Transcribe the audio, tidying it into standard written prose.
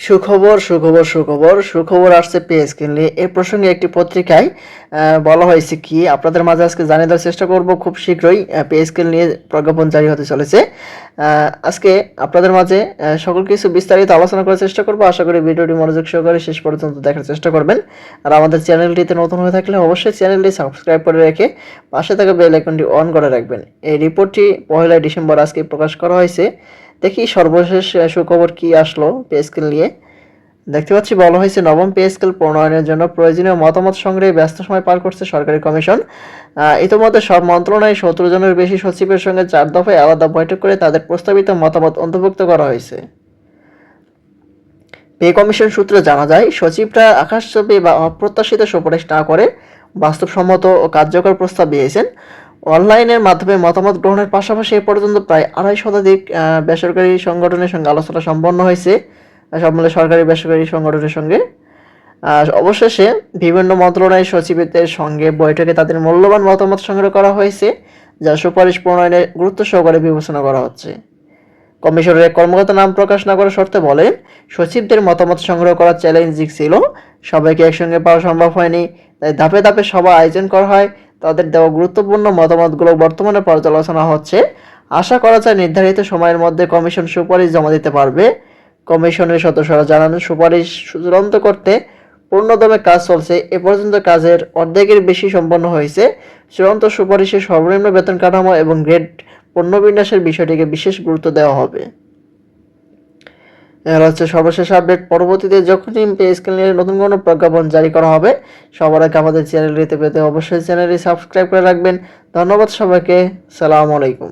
সুখবর সুখবর সুখবর সুখবর আসছে পে স্কেল নিয়ে। এ প্রসঙ্গে একটি পত্রিকায় বলা হয়েছে কি আপনাদের মাঝে আজকে জানিয়ে দেওয়ার চেষ্টা করব। খুব শীঘ্রই পে স্কেল নিয়ে প্রজ্ঞাপন জারি হতে চলেছে। আজকে আপনাদের মাঝে সকল কিছু বিস্তারিত আলোচনা করার চেষ্টা করব। আশা করি ভিডিওটি মনোযোগ সহকারে শেষ পর্যন্ত দেখার চেষ্টা করবেন। আর আমাদের চ্যানেলটিতে নতুন হয়ে থাকলে অবশ্যই চ্যানেলটি সাবস্ক্রাইব করে রেখে পাশে থাকা বেল আইকনটি অন করে রাখবেন। এই রিপোর্টটি 1 ডিসেম্বর আজকে প্রকাশ করা হয়েছে। দেখি সর্বশেষ সুখবর কি আসলো পে স্কেল নিয়ে। দেখতে পাচ্ছি বলা হয়েছে নবম পে স্কেল প্রণয়নের জন্য প্রয়োজনীয় মতামত সংগ্রহে ব্যস্ত সময় পার করছে সরকারি কমিশন। ইতিমধ্যে সব মন্ত্রণালয়ে 17 জনের বেশি সচিবের সঙ্গে 4 দফায় আলাদা বৈঠক করে তাদের প্রস্তাবিত মতামত অন্তর্ভুক্ত করা হয়েছে। পে কমিশন সূত্রে জানা যায়, সচিবরা আকাশচুম্বী বা অপ্রত্যাশিত সুপারিশ না করে বাস্তবসম্মত ও কার্যকর প্রস্তাব দিয়েছেন। অনলাইনের মাধ্যমে মতামত গ্রহণের পাশাপাশি এ পর্যন্ত প্রায় 2.5 শতাধিক বেসরকারি সংগঠনের সঙ্গে আলোচনা সম্পন্ন হয়েছে, সব মিলে সরকারি বেসরকারি সংগঠনের সঙ্গে। অবশেষে বিভিন্ন মন্ত্রণালয়ের সচিবদের সঙ্গে বৈঠকে তাদের মূল্যবান মতামত সংগ্রহ করা হয়েছে, যা সুপারিশ প্রণয়নে গুরুত্ব সহকারে বিবেচনা করা হচ্ছে। কমিশনের এক কর্মকর্তা নাম প্রকাশ না করার শর্তে বলেন, সচিবদের মতামত সংগ্রহ করা চ্যালেঞ্জিং ছিল, সবাইকে একসঙ্গে পাওয়া সম্ভব হয়নি, তাই ধাপে ধাপে সভা আয়োজন করা হয়। তাদের দেওয়া গুরুত্বপূর্ণ মতামতগুলো বর্তমানে পর্যালোচনা হচ্ছে। আশা করা যায় নির্ধারিত সময়ের মধ্যে কমিশন সুপারিশ জমা দিতে পারবে। কমিশনের সদস্যরা জানান, সুপারিশ চূড়ান্ত করতে পূর্ণদমে কাজ চলছে। এ পর্যন্ত কাজের অর্ধেকের বেশি সম্পন্ন হয়েছে। চূড়ান্ত সুপারিশে সর্বনিম্ন বেতন কাঠামো এবং গ্রেড পণ্যবিন্যাসের বিষয়টিকে বিশেষ গুরুত্ব দেওয়া হবে। এর হচ্ছে সর্বশেষ আপডেট। পরবর্তীতে যখনই পে স্কেল নিয়ে নতুন কোনো প্রজ্ঞাপন জারি করা হবে, সবার আগে আমাদের চ্যানেলটিতে পেতে অবশ্যই চ্যানেলটি সাবস্ক্রাইব করে রাখবেন। ধন্যবাদ সবাইকে। সালামু আলাইকুম।